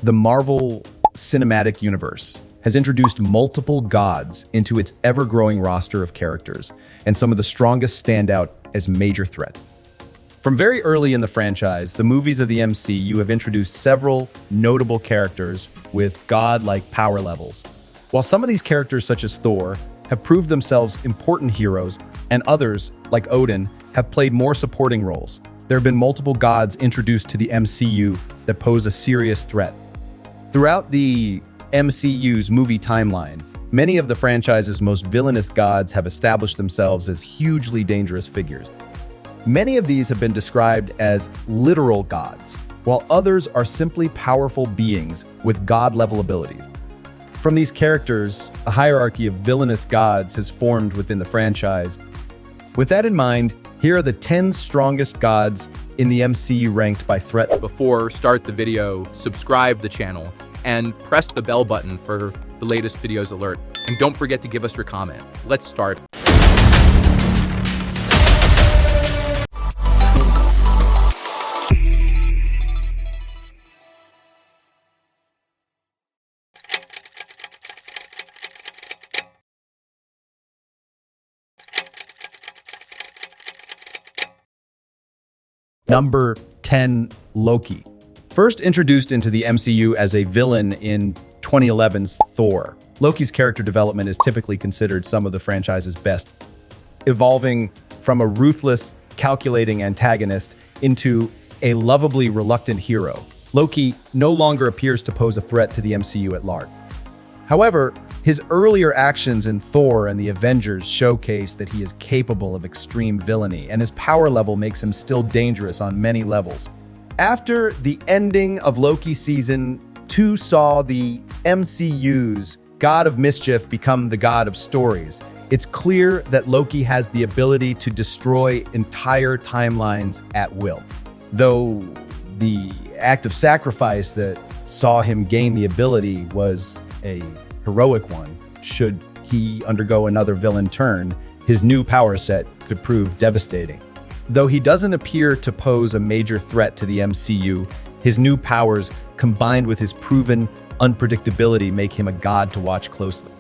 The Marvel Cinematic Universe has introduced multiple gods into its ever-growing roster of characters, and some of the strongest stand out as major threats. From very early in the franchise, the movies of the MCU have introduced several notable characters with god-like power levels. While some of these characters, such as Thor, have proved themselves important heroes, and others, like Odin, have played more supporting roles, there have been multiple gods introduced to the MCU that pose a serious threat. Throughout the MCU's movie timeline, many of the franchise's most villainous gods have established themselves as hugely dangerous figures. Many of these have been described as literal gods, while others are simply powerful beings with god-level abilities. From these characters, a hierarchy of villainous gods has formed within the franchise. With that in mind, here are the 10 strongest gods in the MCU ranked by threat. Before start the video, subscribe the channel and press the bell button for the latest videos alert. And don't forget to give us your comment. Let's start. Number 10, Loki. First introduced into the MCU as a villain in 2011's Thor, Loki's character development is typically considered some of the franchise's best, evolving from a ruthless, calculating antagonist into a lovably reluctant hero. Loki no longer appears to pose a threat to the MCU at large. However, his earlier actions in Thor and the Avengers showcase that he is capable of extreme villainy, and his power level makes him still dangerous on many levels. After the ending of Loki Season 2 saw the MCU's God of Mischief become the God of Stories, it's clear that Loki has the ability to destroy entire timelines at will. Though the act of sacrifice that saw him gain the ability was a heroic one, should he undergo another villain turn, his new power set could prove devastating. Though he doesn't appear to pose a major threat to the MCU, his new powers, combined with his proven unpredictability, make him a god to watch closely.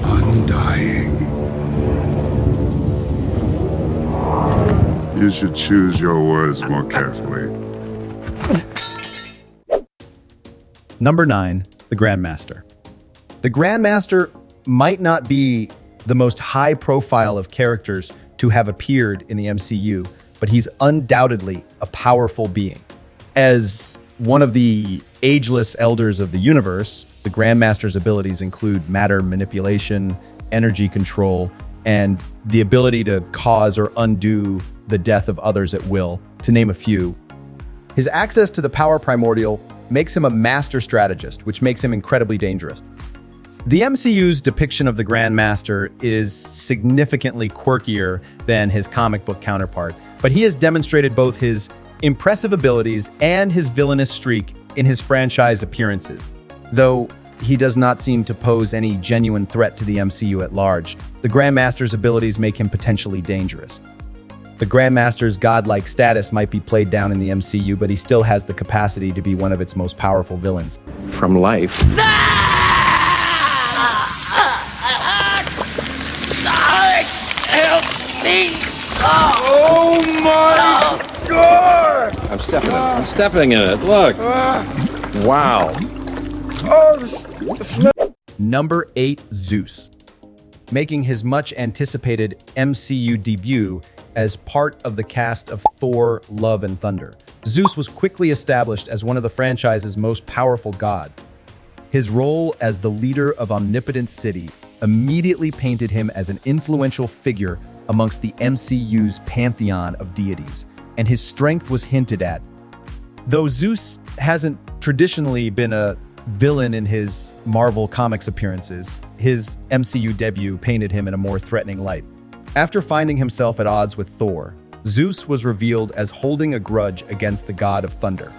Undying. You should choose your words more carefully. Number 9, the Grandmaster. The Grandmaster might not be the most high-profile of characters to have appeared in the MCU, but he's undoubtedly a powerful being. As one of the ageless elders of the universe, the Grandmaster's abilities include matter manipulation, energy control, and the ability to cause or undo the death of others at will, to name a few. His access to the power primordial makes him a master strategist, which makes him incredibly dangerous. The MCU's depiction of the Grandmaster is significantly quirkier than his comic book counterpart, but he has demonstrated both his impressive abilities and his villainous streak in his franchise appearances. Though he does not seem to pose any genuine threat to the MCU at large, the Grandmaster's abilities make him potentially dangerous. The Grandmaster's godlike status might be played down in the MCU, but he still has the capacity to be one of its most powerful villains. From life. Help me! Oh my God! I'm stepping in it. Look. Wow. Oh, the smell. Number 8, Zeus. Making his much-anticipated MCU debut as part of the cast of Thor: Love and Thunder, Zeus was quickly established as one of the franchise's most powerful gods. His role as the leader of Omnipotent City immediately painted him as an influential figure amongst the MCU's pantheon of deities, and his strength was hinted at. Though Zeus hasn't traditionally been a villain in his Marvel Comics appearances, his MCU debut painted him in a more threatening light. After finding himself at odds with Thor, Zeus was revealed as holding a grudge against the god of thunder.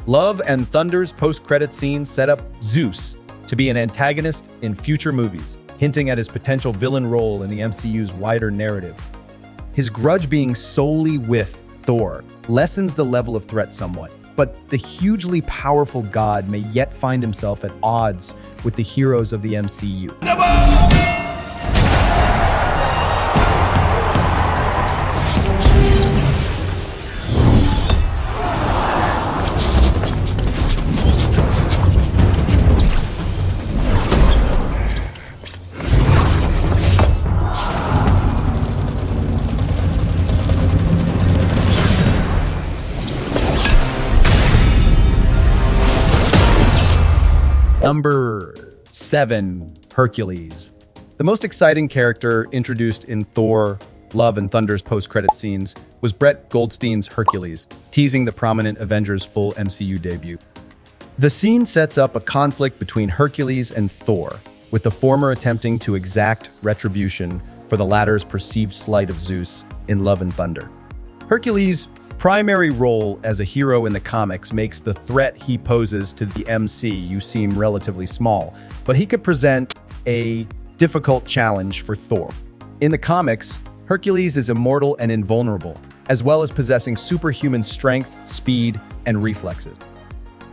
Love and Thunder's post-credit scene set up Zeus to be an antagonist in future movies, hinting at his potential villain role in the MCU's wider narrative. His grudge being solely with Thor lessens the level of threat somewhat, but the hugely powerful god may yet find himself at odds with the heroes of the MCU. Number 7, Hercules. The most exciting character introduced in Thor: Love and Thunder's post-credit scenes was Brett Goldstein's Hercules, teasing the prominent Avengers' full MCU debut. The scene sets up a conflict between Hercules and Thor, with the former attempting to exact retribution for the latter's perceived slight of Zeus in Love and Thunder. Hercules' primary role as a hero in the comics makes the threat he poses to the MCU seem relatively small, but he could present a difficult challenge for Thor. In the comics, Hercules is immortal and invulnerable, as well as possessing superhuman strength, speed, and reflexes.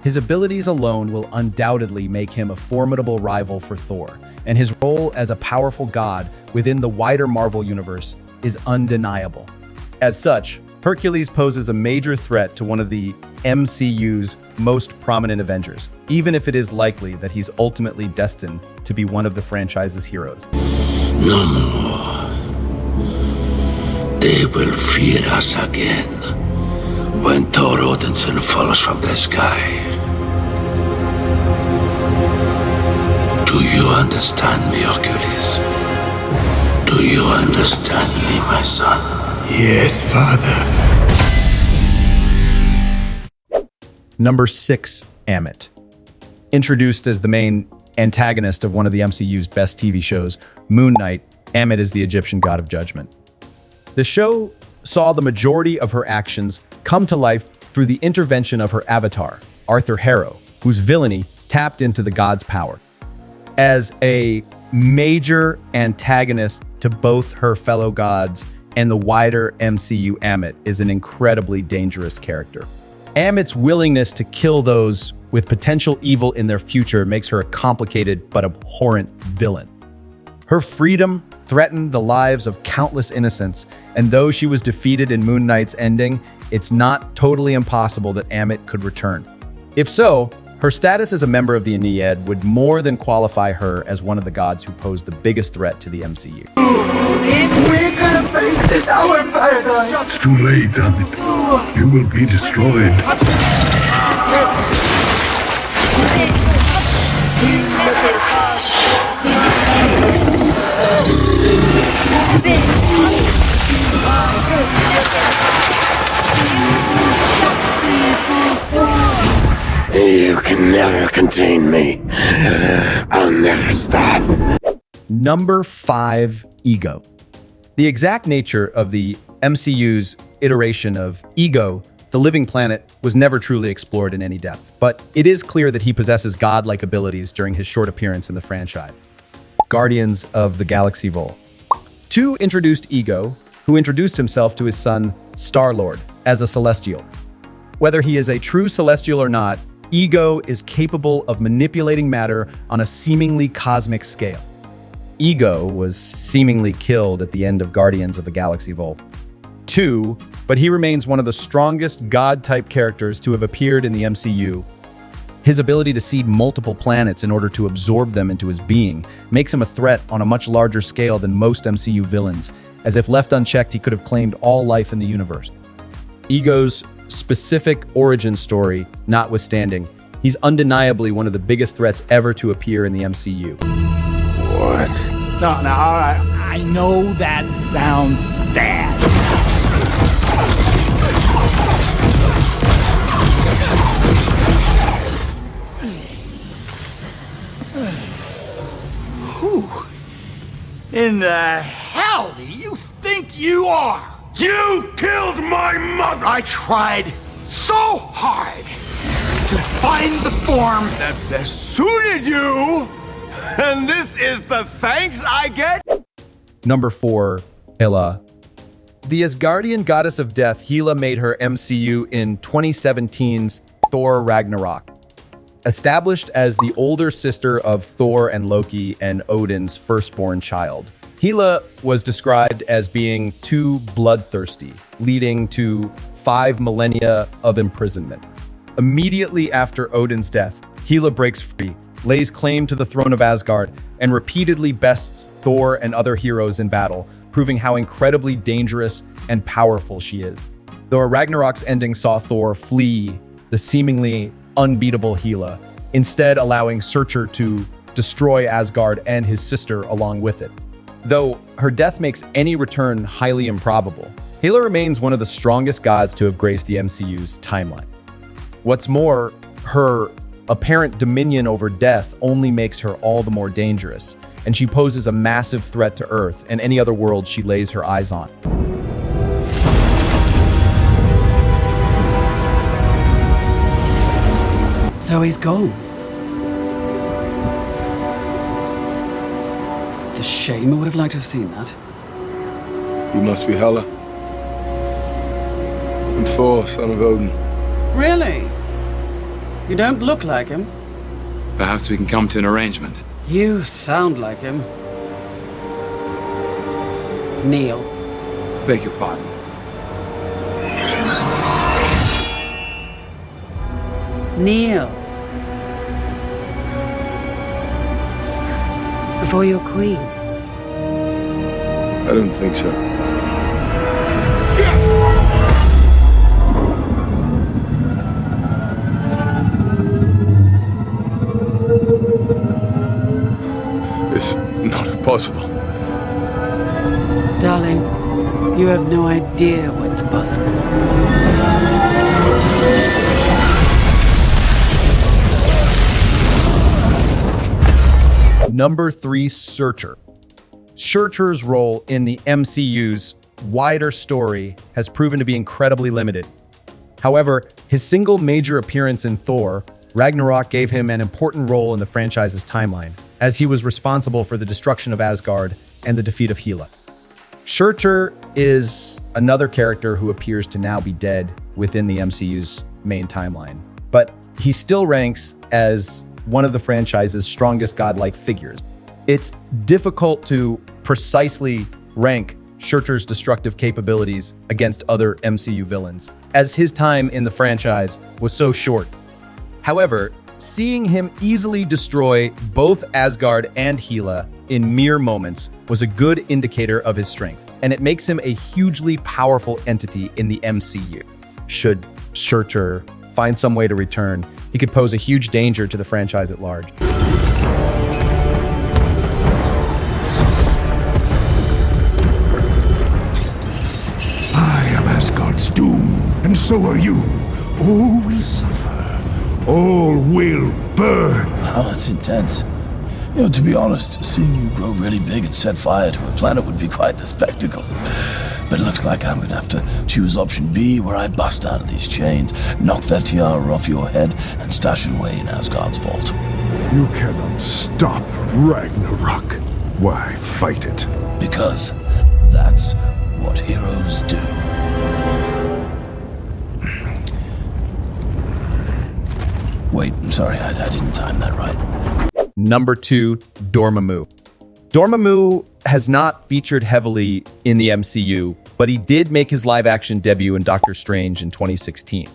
His abilities alone will undoubtedly make him a formidable rival for Thor, and his role as a powerful god within the wider Marvel universe is undeniable. As such, Hercules poses a major threat to one of the MCU's most prominent Avengers, even if it is likely that he's ultimately destined to be one of the franchise's heroes. No more. They will fear us again when Thor Odinson falls from the sky. Do you understand me, Hercules? Do you understand me, my son? Yes, Father. Number 6, Ammit. Introduced as the main antagonist of one of the MCU's best TV shows, Moon Knight, Ammit is the Egyptian god of judgment. The show saw the majority of her actions come to life through the intervention of her avatar, Arthur Harrow, whose villainy tapped into the god's power. As a major antagonist to both her fellow gods and the wider MCU, Ammit is an incredibly dangerous character. Ammit's willingness to kill those with potential evil in their future makes her a complicated but abhorrent villain. Her freedom threatened the lives of countless innocents, and though she was defeated in Moon Knight's ending, it's not totally impossible that Ammit could return. If so, her status as a member of the Ennead would more than qualify her as one of the gods who pose the biggest threat to the MCU. We're gonna make this our paradise! It's too late, damn it. You will be destroyed. You can never contain me. I'll never stop. Number 5, Ego. The exact nature of the MCU's iteration of Ego, the living planet, was never truly explored in any depth, but it is clear that he possesses godlike abilities during his short appearance in the franchise. Guardians of the Galaxy Vol. 2 introduced Ego, who introduced himself to his son, Star-Lord, as a Celestial. Whether he is a true Celestial or not, Ego is capable of manipulating matter on a seemingly cosmic scale. Ego was seemingly killed at the end of Guardians of the Galaxy Vol. 2, but he remains one of the strongest god-type characters to have appeared in the MCU. His ability to seed multiple planets in order to absorb them into his being makes him a threat on a much larger scale than most MCU villains, as if left unchecked, he could have claimed all life in the universe. Ego's specific origin story notwithstanding, he's undeniably one of the biggest threats ever to appear in the MCU. What? No, all right. I know that sounds bad. Who in the hell do you think you are? You killed my mother! I tried so hard to find the form that best suited you, and this is the thanks I get? Number 4, Hela. The Asgardian goddess of death, Hela made her MCU in 2017's Thor Ragnarok. Established as the older sister of Thor and Loki and Odin's firstborn child, Hela was described as being too bloodthirsty, leading to 5 millennia of imprisonment. Immediately after Odin's death, Hela breaks free, lays claim to the throne of Asgard, and repeatedly bests Thor and other heroes in battle, proving how incredibly dangerous and powerful she is. Though Ragnarok's ending saw Thor flee the seemingly unbeatable Hela, instead allowing Surtur to destroy Asgard and his sister along with it. Though her death makes any return highly improbable, Hela remains one of the strongest gods to have graced the MCU's timeline. What's more, her apparent dominion over death only makes her all the more dangerous, and she poses a massive threat to Earth and any other world she lays her eyes on. So he's gone. It's a shame. I would have liked to have seen that. You must be Hela. And Thor, son of Odin. Really? You don't look like him. Perhaps we can come to an arrangement. You sound like him. Neil. Beg your pardon. Neil. Before your queen. I don't think so. It's not possible. Darling, you have no idea what's possible. Number 3, Surtur. Surtur's role in the MCU's wider story has proven to be incredibly limited. However, his single major appearance in Thor Ragnarok gave him an important role in the franchise's timeline, as he was responsible for the destruction of Asgard and the defeat of Hela. Surtur is another character who appears to now be dead within the MCU's main timeline, but he still ranks as one of the franchise's strongest godlike figures. It's difficult to precisely rank Surtur's destructive capabilities against other MCU villains, as his time in the franchise was so short. However, seeing him easily destroy both Asgard and Hela in mere moments was a good indicator of his strength, and it makes him a hugely powerful entity in the MCU. Should Surtur find some way to return, he could pose a huge danger to the franchise at large. I am Asgard's doom, and so are you. All will suffer. All will burn. Oh, that's intense. You know, to be honest, seeing you grow really big and set fire to a planet would be quite the spectacle. But it looks like I'm gonna have to choose option B, where I bust out of these chains, knock that tiara off your head, and stash it away in Asgard's vault. You cannot stop Ragnarok. Why fight it? Because that's what heroes do. Wait, I'm sorry, I didn't time that right. Number 2, Dormammu. Dormammu has not featured heavily in the MCU, but he did make his live-action debut in Doctor Strange in 2016.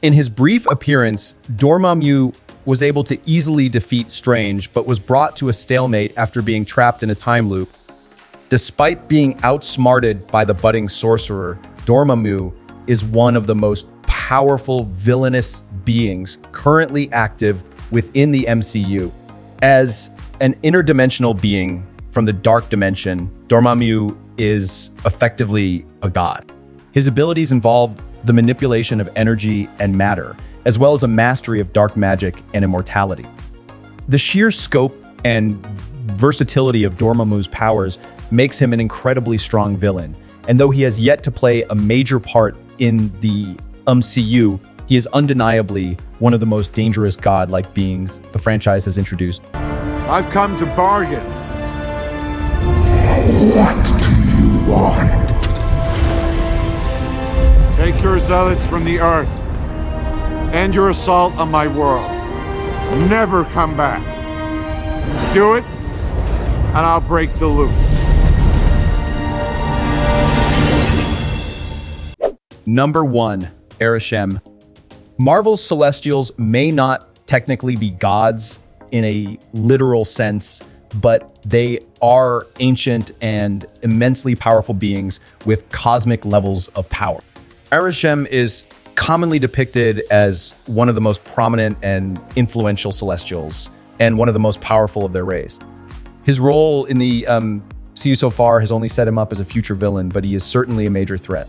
In his brief appearance, Dormammu was able to easily defeat Strange, but was brought to a stalemate after being trapped in a time loop. Despite being outsmarted by the budding sorcerer, Dormammu is one of the most powerful villainous beings currently active within the MCU. As an interdimensional being from the dark dimension, Dormammu is effectively a god. His abilities involve the manipulation of energy and matter, as well as a mastery of dark magic and immortality. The sheer scope and versatility of Dormammu's powers makes him an incredibly strong villain, and though he has yet to play a major part in the MCU, he is undeniably one of the most dangerous god-like beings the franchise has introduced. I've come to bargain. What do you want? Take your zealots from the earth End your assault on my world. Never come back. Do it, and I'll break the loop. Number 1, Arishem. Marvel's Celestials may not technically be gods in a literal sense, but they are ancient and immensely powerful beings with cosmic levels of power. Arishem is commonly depicted as one of the most prominent and influential Celestials, and one of the most powerful of their race. His role in the MCU so far has only set him up as a future villain, but he is certainly a major threat.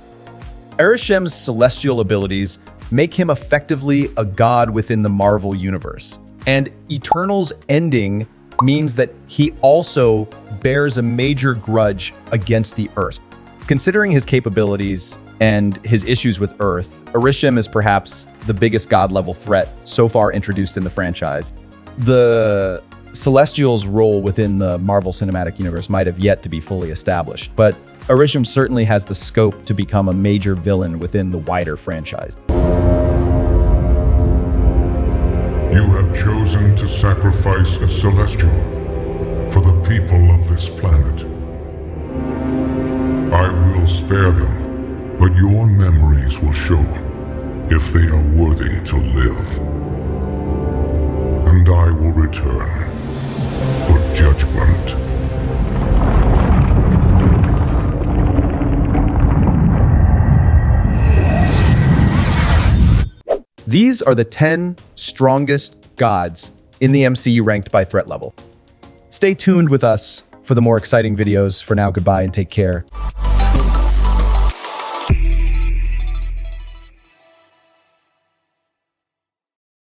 Arishem's celestial abilities make him effectively a god within the Marvel universe, and Eternal's ending means that he also bears a major grudge against the Earth. Considering his capabilities and his issues with Earth, Arishem is perhaps the biggest god-level threat so far introduced in the franchise. The Celestials' role within the Marvel Cinematic Universe might have yet to be fully established, but Arishem certainly has the scope to become a major villain within the wider franchise. You have chosen to sacrifice a Celestial for the people of this planet. I will spare them, but your memories will show if they are worthy to live. And I will return for judgment. These are the 10 strongest gods in the MCU ranked by threat level. Stay tuned with us for the more exciting videos. For now, goodbye and take care.